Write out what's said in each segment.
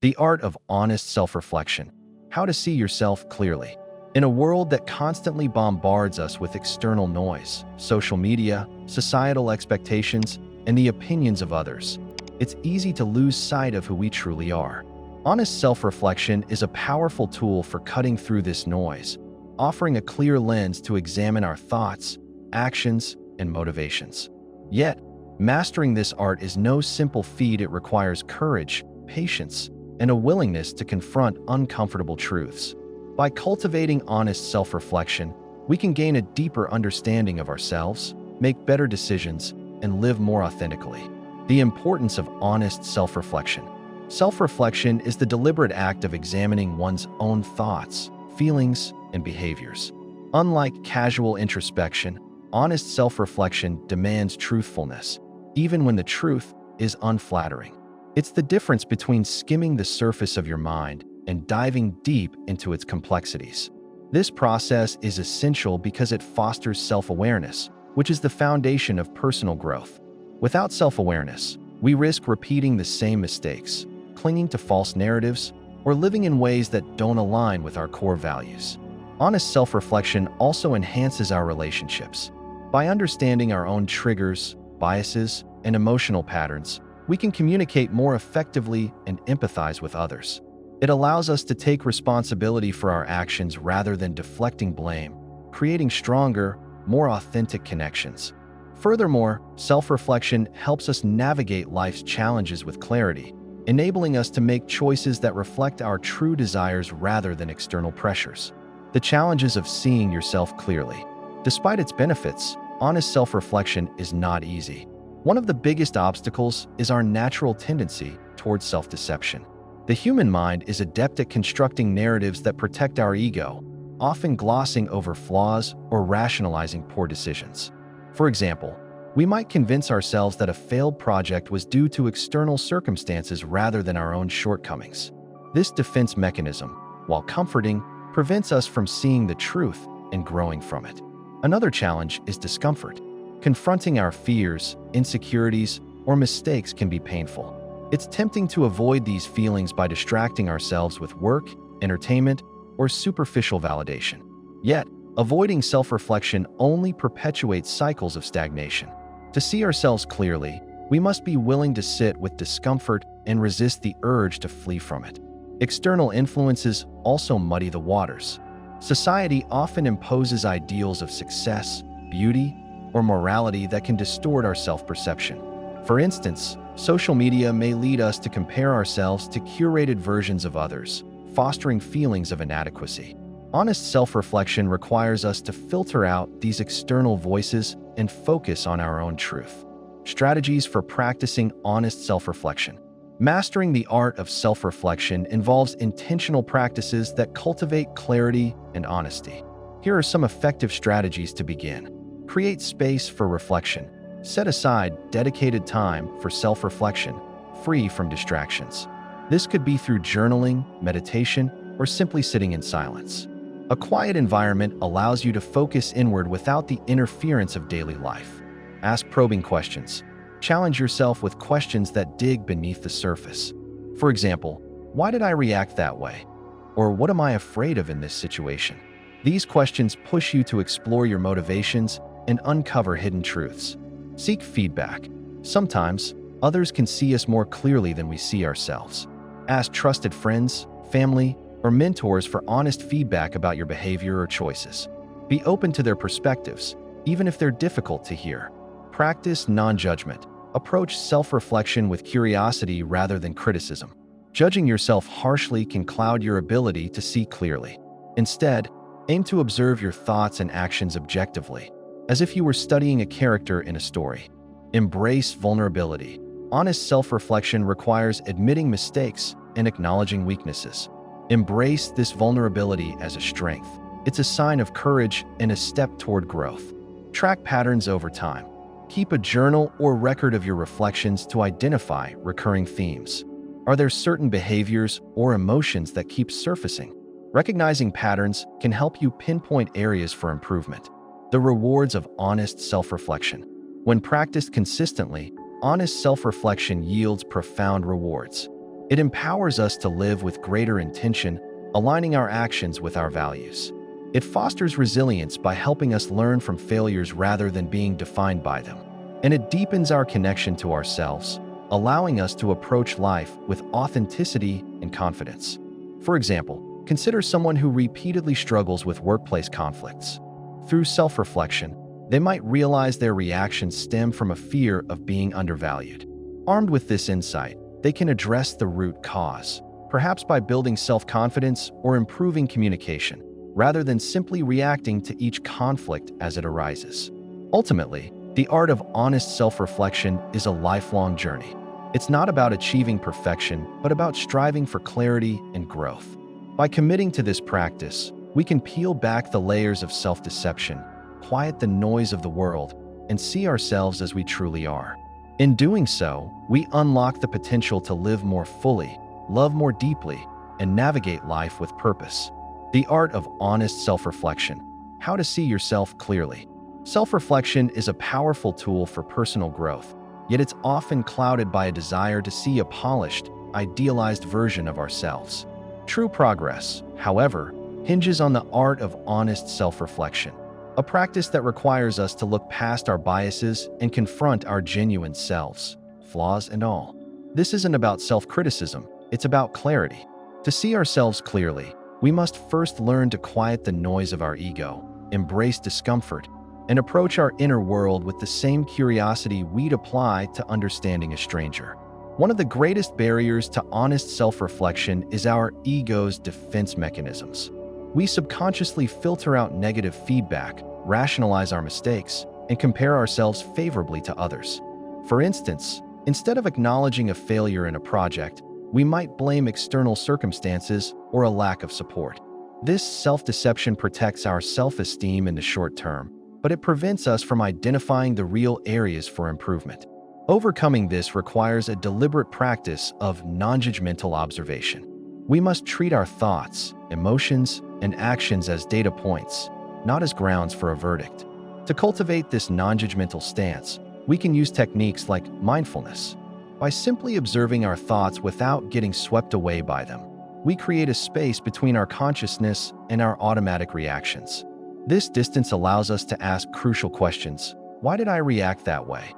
The art of honest self-reflection. How to see yourself clearly. In a world that constantly bombards us with external noise, social media, societal expectations, and the opinions of others, it's easy to lose sight of who we truly are. Honest self-reflection is a powerful tool for cutting through this noise, offering a clear lens to examine our thoughts, actions, and motivations. Yet, mastering this art is no simple feat. It requires courage, patience, and a willingness to confront uncomfortable truths. By cultivating honest self-reflection, we can gain a deeper understanding of ourselves, make better decisions, and live more authentically. The importance of honest self-reflection. Self-reflection is the deliberate act of examining one's own thoughts, feelings, and behaviors. Unlike casual introspection, honest self-reflection demands truthfulness, even when the truth is unflattering. It's the difference between skimming the surface of your mind and diving deep into its complexities. This process is essential because it fosters self-awareness, which is the foundation of personal growth. Without self-awareness, we risk repeating the same mistakes, clinging to false narratives, or living in ways that don't align with our core values. Honest self-reflection also enhances our relationships. By understanding our own triggers, biases, and emotional patterns, we can communicate more effectively and empathize with others. It allows us to take responsibility for our actions rather than deflecting blame, creating stronger, more authentic connections. Furthermore, self-reflection helps us navigate life's challenges with clarity, enabling us to make choices that reflect our true desires rather than external pressures. The challenges of seeing yourself clearly. Despite its benefits, honest self-reflection is not easy. One of the biggest obstacles is our natural tendency towards self-deception. The human mind is adept at constructing narratives that protect our ego, often glossing over flaws or rationalizing poor decisions. For example, we might convince ourselves that a failed project was due to external circumstances rather than our own shortcomings. This defense mechanism, while comforting, prevents us from seeing the truth and growing from it. Another challenge is discomfort. Confronting our fears, insecurities, or mistakes can be painful. It's tempting to avoid these feelings by distracting ourselves with work, entertainment, or superficial validation. Yet, avoiding self-reflection only perpetuates cycles of stagnation. To see ourselves clearly, we must be willing to sit with discomfort and resist the urge to flee from it. External influences also muddy the waters. Society often imposes ideals of success, beauty, or morality that can distort our self-perception. For instance, social media may lead us to compare ourselves to curated versions of others, fostering feelings of inadequacy. Honest self-reflection requires us to filter out these external voices and focus on our own truth. Strategies for practicing honest self-reflection. Mastering the art of self-reflection involves intentional practices that cultivate clarity and honesty. Here are some effective strategies to begin. Create space for reflection. Set aside dedicated time for self-reflection, free from distractions. This could be through journaling, meditation, or simply sitting in silence. A quiet environment allows you to focus inward without the interference of daily life. Ask probing questions. Challenge yourself with questions that dig beneath the surface. For example, why did I react that way? Or what am I afraid of in this situation? These questions push you to explore your motivations and uncover hidden truths. Seek feedback. Sometimes, others can see us more clearly than we see ourselves. Ask trusted friends, family, or mentors for honest feedback about your behavior or choices. Be open to their perspectives, even if they're difficult to hear. Practice non-judgment. Approach self-reflection with curiosity rather than criticism. Judging yourself harshly can cloud your ability to see clearly. Instead, aim to observe your thoughts and actions objectively, as if you were studying a character in a story. Embrace vulnerability. Honest self-reflection requires admitting mistakes and acknowledging weaknesses. Embrace this vulnerability as a strength. It's a sign of courage and a step toward growth. Track patterns over time. Keep a journal or record of your reflections to identify recurring themes. Are there certain behaviors or emotions that keep surfacing? Recognizing patterns can help you pinpoint areas for improvement. The rewards of honest self-reflection. When practiced consistently, honest self-reflection yields profound rewards. It empowers us to live with greater intention, aligning our actions with our values. It fosters resilience by helping us learn from failures rather than being defined by them. And it deepens our connection to ourselves, allowing us to approach life with authenticity and confidence. For example, consider someone who repeatedly struggles with workplace conflicts. Through self-reflection, they might realize their reactions stem from a fear of being undervalued. Armed with this insight, they can address the root cause, perhaps by building self-confidence or improving communication, rather than simply reacting to each conflict as it arises. Ultimately, the art of honest self-reflection is a lifelong journey. It's not about achieving perfection, but about striving for clarity and growth. By committing to this practice, we can peel back the layers of self-deception, quiet the noise of the world, and see ourselves as we truly are. In doing so, we unlock the potential to live more fully, love more deeply, and navigate life with purpose. The art of honest self-reflection. How to see yourself clearly. Self-reflection is a powerful tool for personal growth, yet it's often clouded by a desire to see a polished, idealized version of ourselves. True progress, however, hinges on the art of honest self-reflection, a practice that requires us to look past our biases and confront our genuine selves, flaws and all. This isn't about self-criticism, it's about clarity. To see ourselves clearly, we must first learn to quiet the noise of our ego, embrace discomfort, and approach our inner world with the same curiosity we'd apply to understanding a stranger. One of the greatest barriers to honest self-reflection is our ego's defense mechanisms. We subconsciously filter out negative feedback, rationalize our mistakes, and compare ourselves favorably to others. For instance, instead of acknowledging a failure in a project, we might blame external circumstances or a lack of support. This self-deception protects our self-esteem in the short term, but it prevents us from identifying the real areas for improvement. Overcoming this requires a deliberate practice of non-judgmental observation. We must treat our thoughts, emotions, and actions as data points, not as grounds for a verdict. To cultivate this non-judgmental stance, we can use techniques like mindfulness. By simply observing our thoughts without getting swept away by them, we create a space between our consciousness and our automatic reactions. This distance allows us to ask crucial questions. Why did I react that way?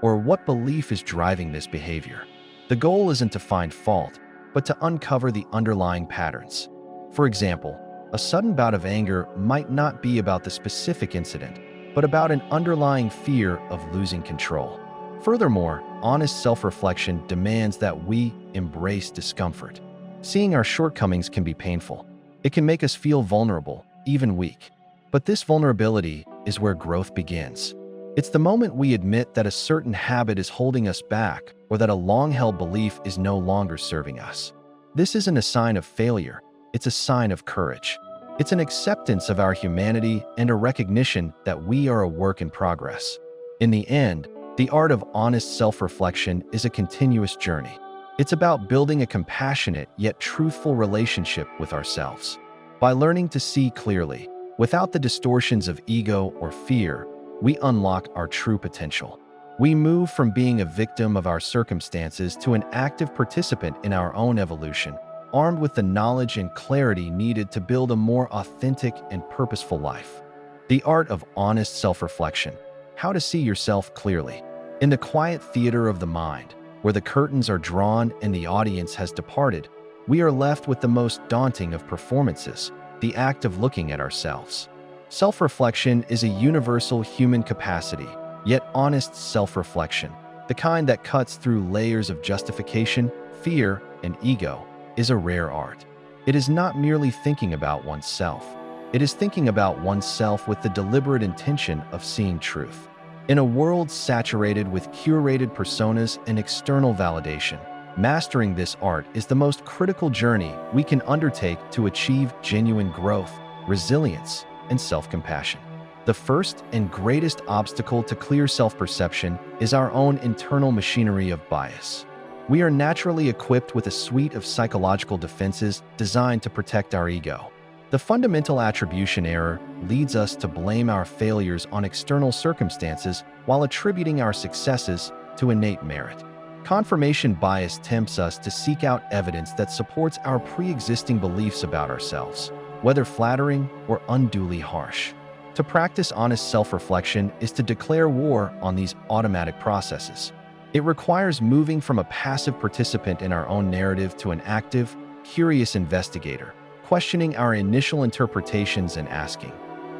Or what belief is driving this behavior? The goal isn't to find fault, but to uncover the underlying patterns. For example, a sudden bout of anger might not be about the specific incident, but about an underlying fear of losing control. Furthermore, honest self-reflection demands that we embrace discomfort. Seeing our shortcomings can be painful. It can make us feel vulnerable, even weak. But this vulnerability is where growth begins. It's the moment we admit that a certain habit is holding us back or that a long-held belief is no longer serving us. This isn't a sign of failure, it's a sign of courage. It's an acceptance of our humanity and a recognition that we are a work in progress. In the end, the art of honest self-reflection is a continuous journey. It's about building a compassionate yet truthful relationship with ourselves. By learning to see clearly, without the distortions of ego or fear, we unlock our true potential. We move from being a victim of our circumstances to an active participant in our own evolution, armed with the knowledge and clarity needed to build a more authentic and purposeful life. The art of honest self-reflection. How to see yourself clearly. In the quiet theater of the mind, where the curtains are drawn and the audience has departed, we are left with the most daunting of performances, the act of looking at ourselves. Self-reflection is a universal human capacity, yet honest self-reflection, the kind that cuts through layers of justification, fear, and ego, is a rare art. It is not merely thinking about oneself. It is thinking about oneself with the deliberate intention of seeing truth. In a world saturated with curated personas and external validation, mastering this art is the most critical journey we can undertake to achieve genuine growth, resilience, and self-compassion. The first and greatest obstacle to clear self-perception is our own internal machinery of bias. We are naturally equipped with a suite of psychological defenses designed to protect our ego. The fundamental attribution error leads us to blame our failures on external circumstances while attributing our successes to innate merit. Confirmation bias tempts us to seek out evidence that supports our pre-existing beliefs about ourselves, whether flattering or unduly harsh. To practice honest self-reflection is to declare war on these automatic processes. It requires moving from a passive participant in our own narrative to an active, curious investigator, questioning our initial interpretations and asking,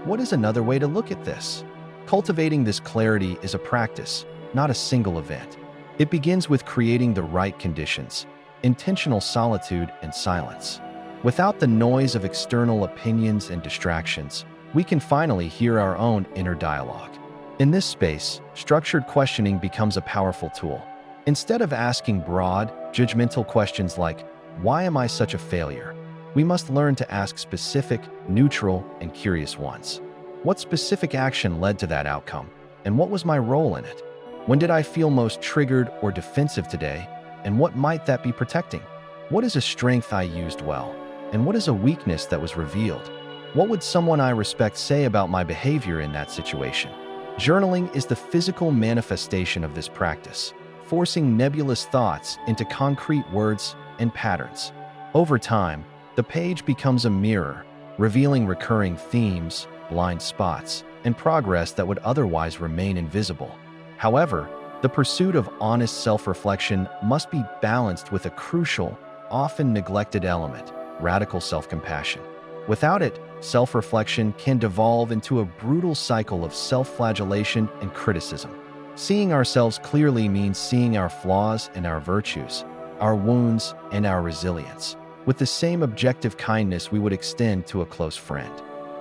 what is another way to look at this? Cultivating this clarity is a practice, not a single event. It begins with creating the right conditions, intentional solitude and silence. Without the noise of external opinions and distractions, we can finally hear our own inner dialogue. In this space, structured questioning becomes a powerful tool. Instead of asking broad, judgmental questions like, why am I such a failure? We must learn to ask specific, neutral, and curious ones. What specific action led to that outcome? And what was my role in it? When did I feel most triggered or defensive today? And what might that be protecting? What is a strength I used well? And what is a weakness that was revealed? What would someone I respect say about my behavior in that situation? Journaling is the physical manifestation of this practice, forcing nebulous thoughts into concrete words and patterns. Over time, the page becomes a mirror, revealing recurring themes, blind spots, and progress that would otherwise remain invisible. However, the pursuit of honest self-reflection must be balanced with a crucial, often neglected element: radical self-compassion. Without it, self-reflection can devolve into a brutal cycle of self-flagellation and criticism. Seeing ourselves clearly means seeing our flaws and our virtues, our wounds and our resilience, with the same objective kindness we would extend to a close friend.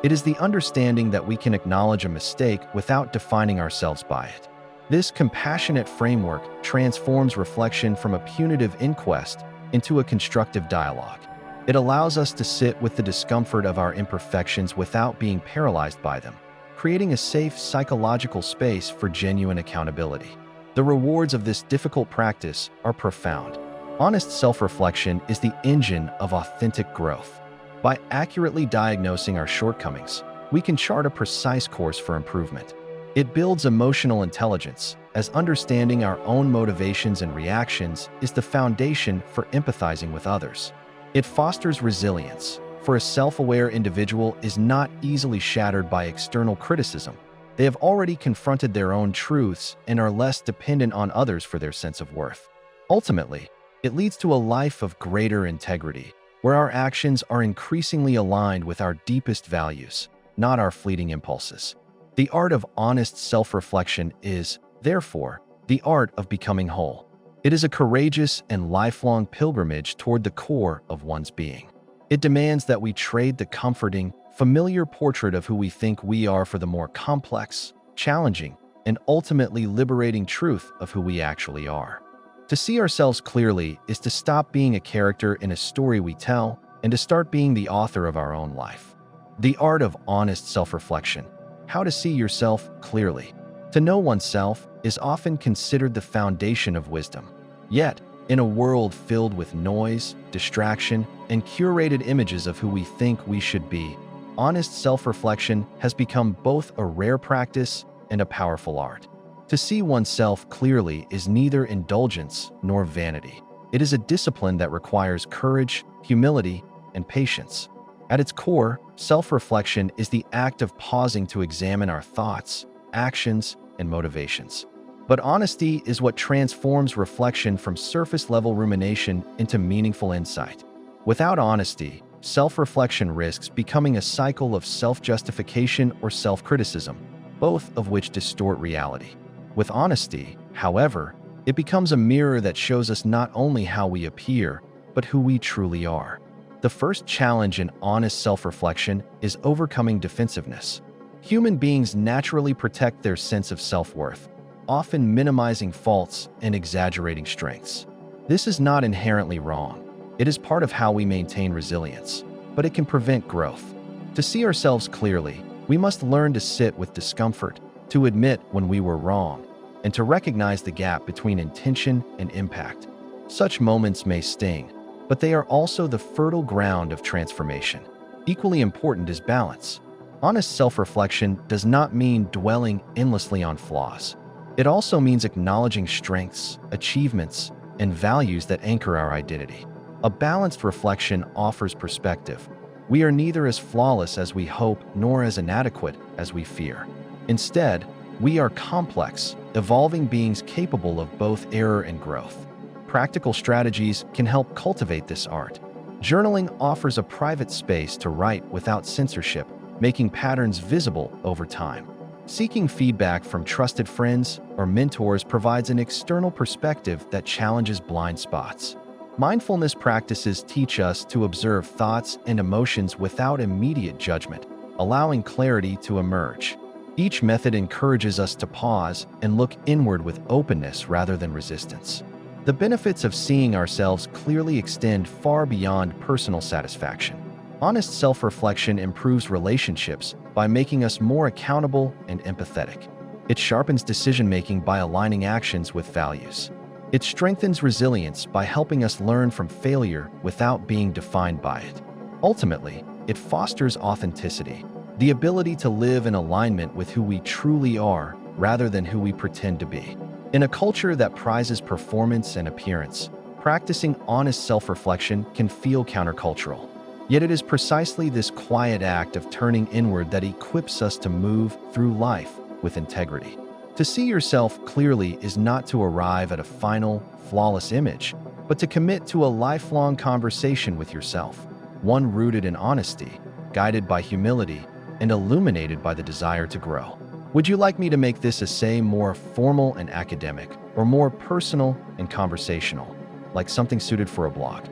It is the understanding that we can acknowledge a mistake without defining ourselves by it. This compassionate framework transforms reflection from a punitive inquest into a constructive dialogue. It allows us to sit with the discomfort of our imperfections without being paralyzed by them, creating a safe psychological space for genuine accountability. The rewards of this difficult practice are profound. Honest self-reflection is the engine of authentic growth. By accurately diagnosing our shortcomings, we can chart a precise course for improvement. It builds emotional intelligence, as understanding our own motivations and reactions is the foundation for empathizing with others. It fosters resilience, for a self-aware individual is not easily shattered by external criticism. They have already confronted their own truths and are less dependent on others for their sense of worth. Ultimately, it leads to a life of greater integrity, where our actions are increasingly aligned with our deepest values, not our fleeting impulses. The art of honest self-reflection is, therefore, the art of becoming whole. It is a courageous and lifelong pilgrimage toward the core of one's being. It demands that we trade the comforting, familiar portrait of who we think we are for the more complex, challenging, and ultimately liberating truth of who we actually are. To see ourselves clearly is to stop being a character in a story we tell and to start being the author of our own life. The art of honest self-reflection. How to see yourself clearly. To know oneself is often considered the foundation of wisdom. Yet, in a world filled with noise, distraction, and curated images of who we think we should be, honest self-reflection has become both a rare practice and a powerful art. To see oneself clearly is neither indulgence nor vanity. It is a discipline that requires courage, humility, and patience. At its core, self-reflection is the act of pausing to examine our thoughts, actions, and motivations. But honesty is what transforms reflection from surface-level rumination into meaningful insight. Without honesty, self-reflection risks becoming a cycle of self-justification or self-criticism, both of which distort reality. With honesty, however, it becomes a mirror that shows us not only how we appear, but who we truly are. The first challenge in honest self-reflection is overcoming defensiveness. Human beings naturally protect their sense of self-worth, often minimizing faults and exaggerating strengths. This is not inherently wrong. It is part of how we maintain resilience, but it can prevent growth. To see ourselves clearly, we must learn to sit with discomfort, to admit when we were wrong, and to recognize the gap between intention and impact. Such moments may sting, but they are also the fertile ground of transformation. Equally important is balance. Honest self-reflection does not mean dwelling endlessly on flaws. It also means acknowledging strengths, achievements, and values that anchor our identity. A balanced reflection offers perspective. We are neither as flawless as we hope nor as inadequate as we fear. Instead, we are complex, evolving beings capable of both error and growth. Practical strategies can help cultivate this art. Journaling offers a private space to write without censorship, making patterns visible over time. Seeking feedback from trusted friends or mentors provides an external perspective that challenges blind spots. Mindfulness practices teach us to observe thoughts and emotions without immediate judgment, allowing clarity to emerge. Each method encourages us to pause and look inward with openness rather than resistance. The benefits of seeing ourselves clearly extend far beyond personal satisfaction. Honest self-reflection improves relationships by making us more accountable and empathetic. It sharpens decision-making by aligning actions with values. It strengthens resilience by helping us learn from failure without being defined by it. Ultimately, it fosters authenticity, the ability to live in alignment with who we truly are rather than who we pretend to be. In a culture that prizes performance and appearance, practicing honest self-reflection can feel countercultural. Yet it is precisely this quiet act of turning inward that equips us to move through life with integrity. To see yourself clearly is not to arrive at a final, flawless image, but to commit to a lifelong conversation with yourself, one rooted in honesty, guided by humility, and illuminated by the desire to grow. Would you like me to make this essay more formal and academic, or more personal and conversational, like something suited for a blog?